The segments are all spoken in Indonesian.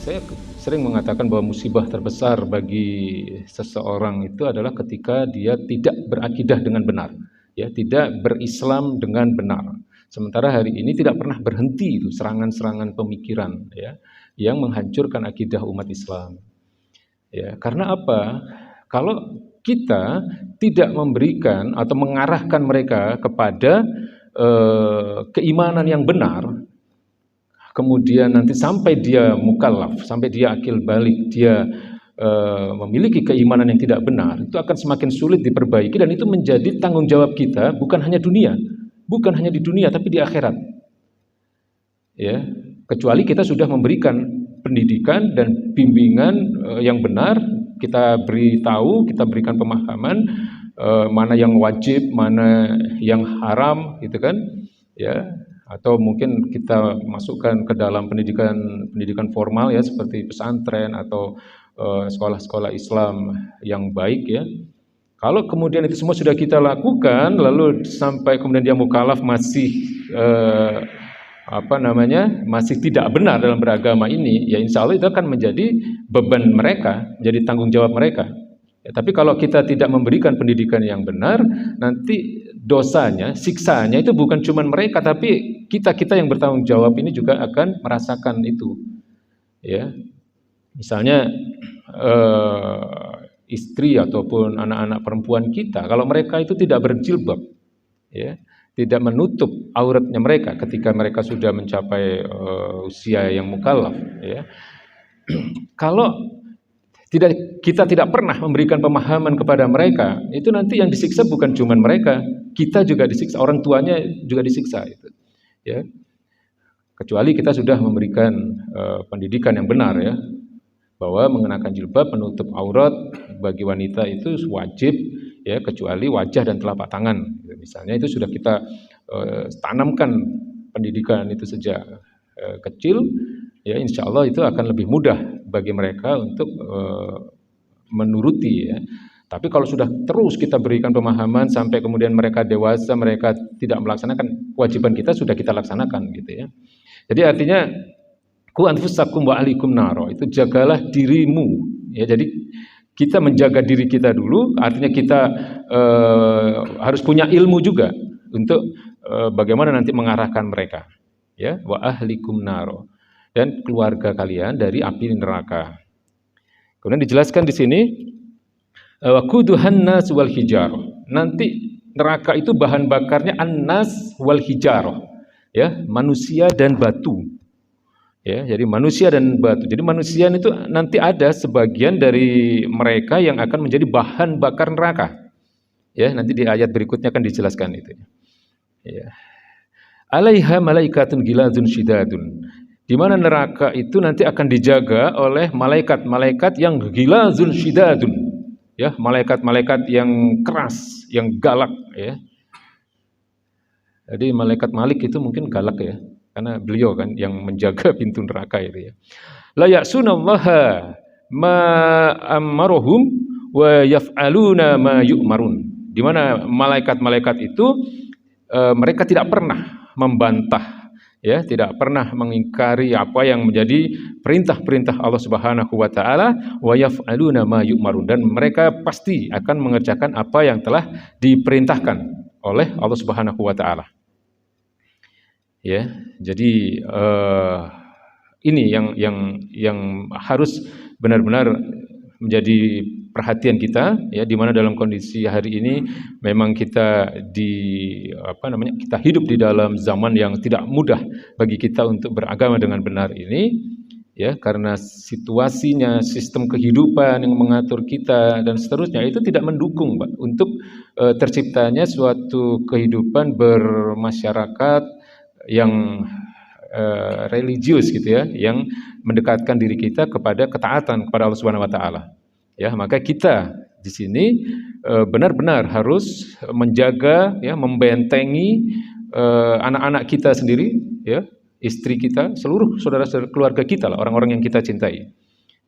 Saya sering mengatakan bahwa musibah terbesar bagi seseorang itu adalah ketika dia tidak berakidah dengan benar, ya, tidak berislam dengan benar. Sementara hari ini tidak pernah berhenti itu serangan-serangan pemikiran, ya, yang menghancurkan akidah umat Islam. Ya, karena apa? Kalau kita tidak memberikan atau mengarahkan mereka kepada keimanan yang benar, kemudian nanti sampai dia mukallaf, sampai dia akil balik, dia memiliki keimanan yang tidak benar, itu akan semakin sulit diperbaiki, dan itu menjadi tanggung jawab kita, bukan hanya di dunia tapi di akhirat. Ya, kecuali kita sudah memberikan pendidikan dan bimbingan yang benar, kita beritahu, kita berikan pemahaman mana yang wajib, mana yang haram, gitu kan? Ya, atau mungkin kita masukkan ke dalam pendidikan formal, ya, seperti pesantren atau sekolah-sekolah Islam yang baik, ya. Kalau kemudian itu semua sudah kita lakukan, lalu sampai kemudian dia mukallaf masih masih tidak benar dalam beragama ini, ya insya Allah itu akan menjadi beban mereka, menjadi tanggung jawab mereka. Ya, tapi kalau kita tidak memberikan pendidikan yang benar, nanti dosanya, siksanya itu bukan cuma mereka, tapi kita yang bertanggung jawab ini juga akan merasakan itu. Ya, misalnya istri ataupun anak-anak perempuan kita, kalau mereka itu tidak berjilbab, ya, tidak menutup auratnya mereka ketika mereka sudah mencapai usia yang mukallaf, ya. Kalau kita tidak pernah memberikan pemahaman kepada mereka, itu nanti yang disiksa bukan cuma mereka, kita juga disiksa, orang tuanya juga disiksa, itu, ya. Kecuali kita sudah memberikan pendidikan yang benar, ya, bahwa mengenakan jilbab menutup aurat bagi wanita itu wajib, ya, kecuali wajah dan telapak tangan, misalnya, itu sudah kita tanamkan pendidikan itu sejak kecil, ya, insya Allah itu akan lebih mudah bagi mereka untuk menuruti, ya. Tapi kalau sudah terus kita berikan pemahaman sampai kemudian mereka dewasa, mereka tidak melaksanakan kewajiban kita, sudah kita laksanakan, gitu, ya. Jadi artinya ku anfusakum wa ahlikum naro, itu jagalah dirimu, ya. Jadi kita menjaga diri kita dulu, artinya kita harus punya ilmu juga untuk bagaimana nanti mengarahkan mereka, ya, wa ahlikum naro, dan keluarga kalian dari api neraka. Kemudian dijelaskan di sini waquduhan nas wal hijarah. Nanti neraka itu bahan bakarnya an-nas wal hijarah, ya, manusia dan batu. Ya, jadi manusia dan batu. Jadi manusia itu nanti ada sebagian dari mereka yang akan menjadi bahan bakar neraka. Ya, nanti di ayat berikutnya akan dijelaskan itu. Ya. Alaiha malaikatun gilazun syidadun. Di mana neraka itu nanti akan dijaga oleh malaikat-malaikat yang gilazun syidadun. Ya, malaikat-malaikat yang keras, yang galak, ya. Jadi malaikat Malik itu mungkin galak, ya, karena beliau kan yang menjaga pintu neraka itu, ya. La ya'sunallaha ma amarohum wa yaf'aluna ma yu'marun. Di mana malaikat-malaikat itu mereka tidak pernah membantah, ya, tidak pernah mengingkari apa yang menjadi perintah-perintah Allah Subhanahu wa taala, wa yaf'aluna ma yu'marun, dan mereka pasti akan mengerjakan apa yang telah diperintahkan oleh Allah Subhanahu wa taala. Ya, jadi ini yang harus benar-benar menjadi perhatian kita, ya, di mana dalam kondisi hari ini memang kita kita hidup di dalam zaman yang tidak mudah bagi kita untuk beragama dengan benar ini, ya, karena situasinya, sistem kehidupan yang mengatur kita dan seterusnya itu tidak mendukung, Pak, untuk terciptanya suatu kehidupan bermasyarakat yang religius, gitu, ya, yang mendekatkan diri kita kepada ketaatan kepada Allah Subhanahu wa taala. Ya, maka kita di sini benar-benar harus menjaga, ya, membentengi anak-anak kita sendiri, ya, istri kita, seluruh saudara-saudara keluarga kita lah, orang-orang yang kita cintai,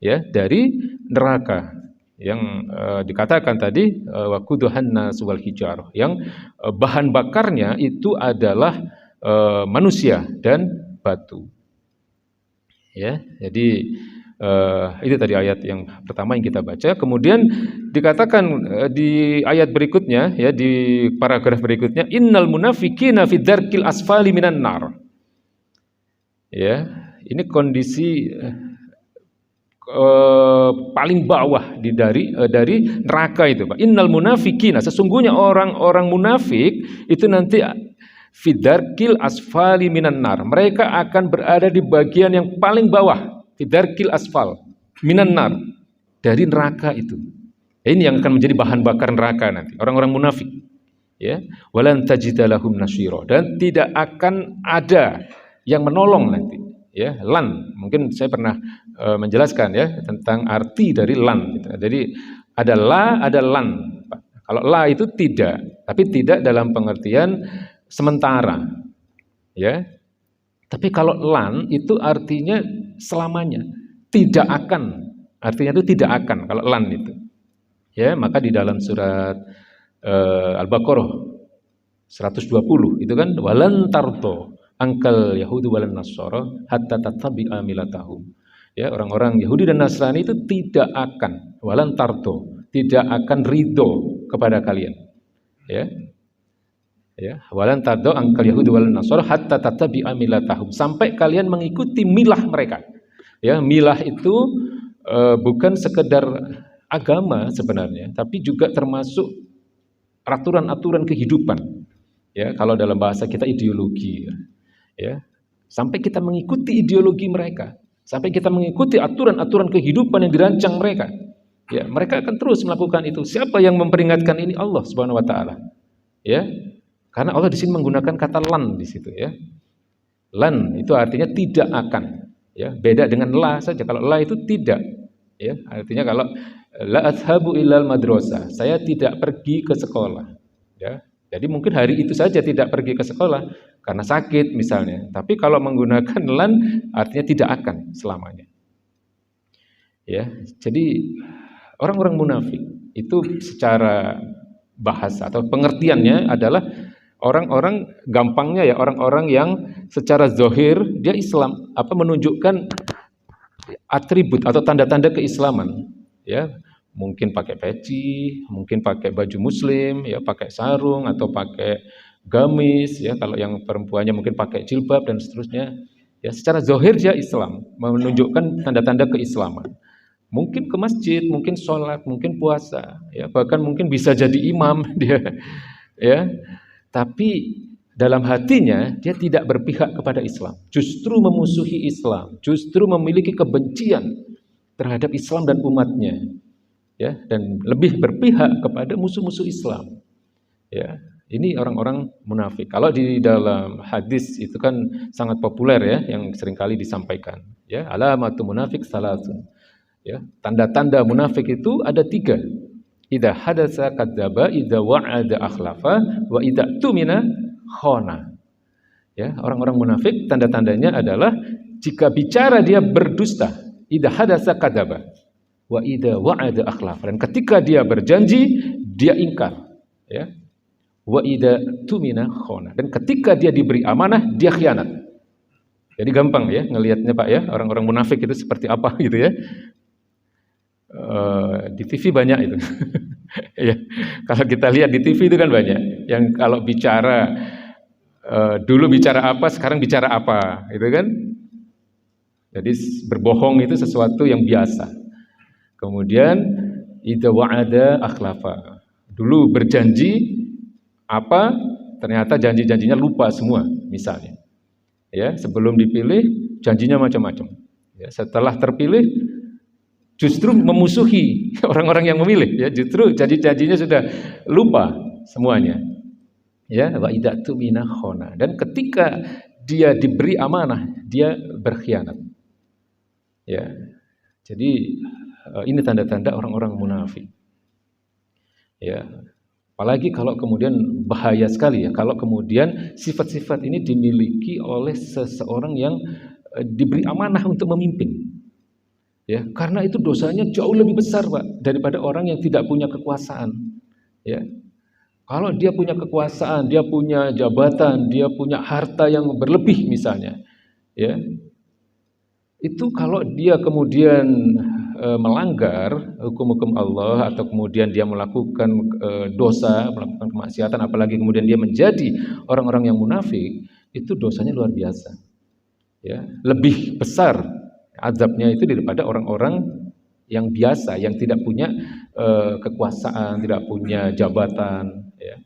ya, dari neraka yang dikatakan tadi waquduhan nas wal hijarah, yang bahan bakarnya itu adalah manusia dan batu. Ya, jadi Itu tadi ayat yang pertama yang kita baca. Kemudian dikatakan di ayat berikutnya, ya, di paragraf berikutnya, innal munafiqina fi dzarkil asfali minan nar. Ya, ini kondisi paling bawah dari neraka itu, Pak. Innal munafiqina, sesungguhnya orang-orang munafik itu nanti fidarkil asfali minan nar. Mereka akan berada di bagian yang paling bawah, fidarkil asfal minan nar, dari neraka itu. Ini yang akan menjadi bahan bakar neraka nanti, orang-orang munafik. Ya, walan tajidalahum nasyira, dan tidak akan ada yang menolong nanti. Ya, lan, mungkin saya pernah menjelaskan ya tentang arti dari lan. Gitu. Jadi ada la, ada lan. Kalau la itu tidak, tapi tidak dalam pengertian sementara. Ya, tapi kalau lan itu artinya selamanya, tidak akan. Artinya itu tidak akan. Kalau lan itu, ya, maka di dalam surat Al-Baqarah 120 itu kan walan tarto angkal Yahudi walan Nasara hatta tattabi'a milatahum. Ya, orang-orang Yahudi dan Nasrani itu tidak akan walan tarto, tidak akan ridho kepada kalian. Ya. Ya, walan tarto angkal Yahudi walan Nasara hatta tattabi'a milatahum, sampai kalian mengikuti milah mereka. Ya, milah itu bukan sekedar agama sebenarnya, tapi juga termasuk aturan-aturan kehidupan. Ya, kalau dalam bahasa kita ideologi. Ya, sampai kita mengikuti ideologi mereka, sampai kita mengikuti aturan-aturan kehidupan yang dirancang mereka. Ya, mereka akan terus melakukan itu. Siapa yang memperingatkan ini? Allah Subhanahu wa taala. Ya. Karena Allah di sini menggunakan kata lan di situ, ya. Lan itu artinya tidak akan, ya. Beda dengan la saja. Kalau la itu tidak, ya. Artinya kalau la adhabu ilal madrasah, saya tidak pergi ke sekolah, ya. Jadi mungkin hari itu saja tidak pergi ke sekolah karena sakit misalnya. Tapi kalau menggunakan lan artinya tidak akan selamanya. Ya, jadi orang-orang munafik itu secara bahasa atau pengertiannya adalah orang-orang, gampangnya ya, orang-orang yang secara zahir dia Islam, menunjukkan atribut atau tanda-tanda keislaman, ya. Mungkin pakai peci, mungkin pakai baju muslim, ya, pakai sarung atau pakai gamis, ya. Kalau yang perempuannya mungkin pakai jilbab dan seterusnya. Ya, secara zahir dia Islam, menunjukkan tanda-tanda keislaman. Mungkin ke masjid, mungkin sholat, mungkin puasa, ya, bahkan mungkin bisa jadi imam dia, ya. Tapi dalam hatinya dia tidak berpihak kepada Islam, justru memusuhi Islam, justru memiliki kebencian terhadap Islam dan umatnya. Ya, dan lebih berpihak kepada musuh-musuh Islam. Ya, ini orang-orang munafik. Kalau di dalam hadis itu kan sangat populer ya, yang seringkali disampaikan. Ya, alamatu munafik salatun. Ya, tanda-tanda munafik itu ada 3. Idza hadatsa kadzdzaba, idza wa'ada akhlafa, wa idza tumina khana. Ya, orang-orang munafik tanda-tandanya adalah jika bicara dia berdusta, idza hadatsa kadzdzaba. Wa idza wa'ada akhlaf, dan ketika dia berjanji dia ingkar, ya. Wa idza tumina khana, dan ketika dia diberi amanah dia khianat. Jadi gampang ya ngelihatnya Pak ya, orang-orang munafik itu seperti apa gitu ya. Di TV banyak itu. Ya, kalau kita lihat di TV itu kan banyak yang kalau bicara dulu bicara apa, sekarang bicara apa, gitu kan. Jadi berbohong itu sesuatu yang biasa. Kemudian idza wa'ada akhlafa. Dulu berjanji apa, ternyata janji-janjinya lupa semua misalnya. Ya, sebelum dipilih janjinya macam-macam. Ya, setelah terpilih justru memusuhi orang-orang yang memilih, ya, justru janji-janjinya sudah lupa semuanya. Ya, wa idza tumina khana, dan ketika dia diberi amanah dia berkhianat. Ya. Jadi ini tanda-tanda orang-orang munafik. Ya, apalagi kalau kemudian bahaya sekali ya, kalau kemudian sifat-sifat ini dimiliki oleh seseorang yang diberi amanah untuk memimpin. Ya, karena itu dosanya jauh lebih besar, Pak, daripada orang yang tidak punya kekuasaan. Ya. Kalau dia punya kekuasaan, dia punya jabatan, dia punya harta yang berlebih misalnya, ya. itu kalau dia kemudian melanggar hukum-hukum Allah atau kemudian dia melakukan dosa, melakukan kemaksiatan, apalagi kemudian dia menjadi orang-orang yang munafik, itu dosanya luar biasa. Ya, lebih besar azabnya itu daripada orang-orang yang biasa, yang tidak punya kekuasaan, tidak punya jabatan. Ya.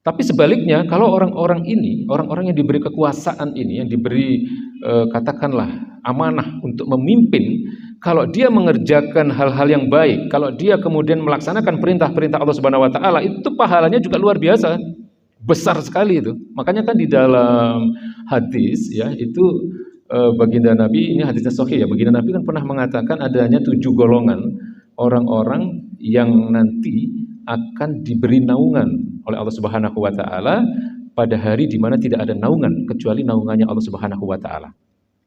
Tapi sebaliknya, kalau orang-orang ini, orang-orang yang diberi kekuasaan ini, yang diberi katakanlah amanah untuk memimpin, kalau dia mengerjakan hal-hal yang baik, kalau dia kemudian melaksanakan perintah-perintah Allah Subhanahu wa taala, itu pahalanya juga luar biasa. Besar sekali itu. Makanya kan di dalam hadis ya, itu baginda Nabi, ini hadisnya sahih ya, baginda Nabi kan pernah mengatakan adanya 7 golongan orang-orang yang nanti akan diberi naungan oleh Allah Subhanahu wa taala pada hari di mana tidak ada naungan kecuali naungannya Allah Subhanahu wa taala.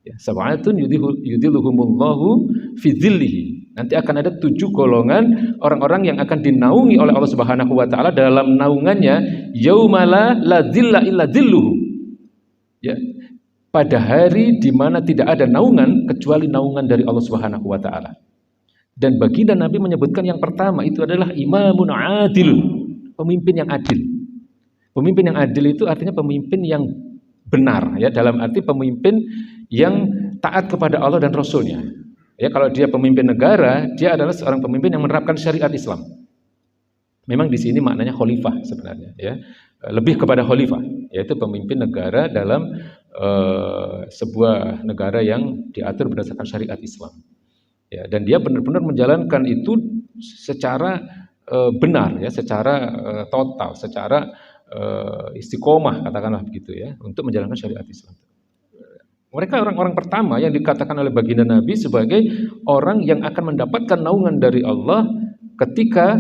Ya, sab'atun yudhilluhumullahu fi dhillihi. Nanti akan ada 7 golongan orang-orang yang akan dinaungi oleh Allah Subhanahu wa taala dalam naungannya yaumala la dhilla illa dhilluhu. Ya. Pada hari di mana tidak ada naungan kecuali naungan dari Allah Subhanahu wa taala. Dan baginda Nabi menyebutkan yang pertama itu adalah imamun adil, pemimpin yang adil. Pemimpin yang adil itu artinya pemimpin yang benar, ya, dalam arti pemimpin yang taat kepada Allah dan Rasulnya. Ya, kalau dia pemimpin negara, dia adalah seorang pemimpin yang menerapkan syariat Islam. Memang di sini maknanya khalifah sebenarnya, ya, lebih kepada khalifah, yaitu pemimpin negara dalam sebuah negara yang diatur berdasarkan syariat Islam. Ya, dan dia benar-benar menjalankan itu secara benar, ya, secara total, secara istiqomah, katakanlah begitu ya, untuk menjalankan syariat Islam. Mereka orang-orang pertama yang dikatakan oleh baginda Nabi sebagai orang yang akan mendapatkan naungan dari Allah ketika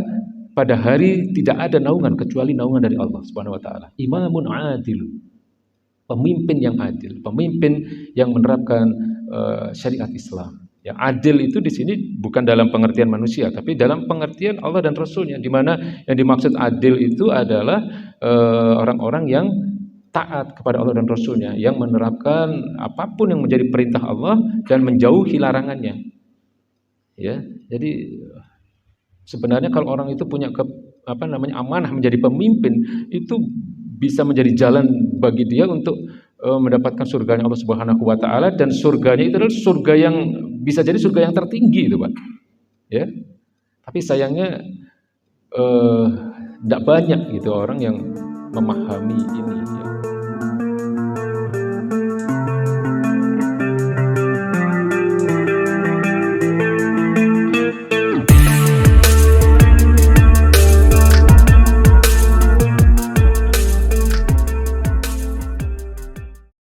pada hari tidak ada naungan kecuali naungan dari Allah Subhanahu wa taala. Imamun adil, pemimpin yang adil, pemimpin yang menerapkan syariat Islam. Yang adil itu di sini bukan dalam pengertian manusia, tapi dalam pengertian Allah dan Rasulnya, di mana yang dimaksud adil itu adalah orang-orang yang taat kepada Allah dan Rasulnya, yang menerapkan apapun yang menjadi perintah Allah dan menjauhi larangannya. Ya, jadi sebenarnya kalau orang itu punya amanah menjadi pemimpin, itu bisa menjadi jalan bagi dia untuk mendapatkan surganya Allah Subhanahu wa taala, dan surganya itu adalah surga yang bisa jadi surga yang tertinggi itu, Pak. Ya. Tapi sayangnya tidak banyak gitu orang yang memahami ini.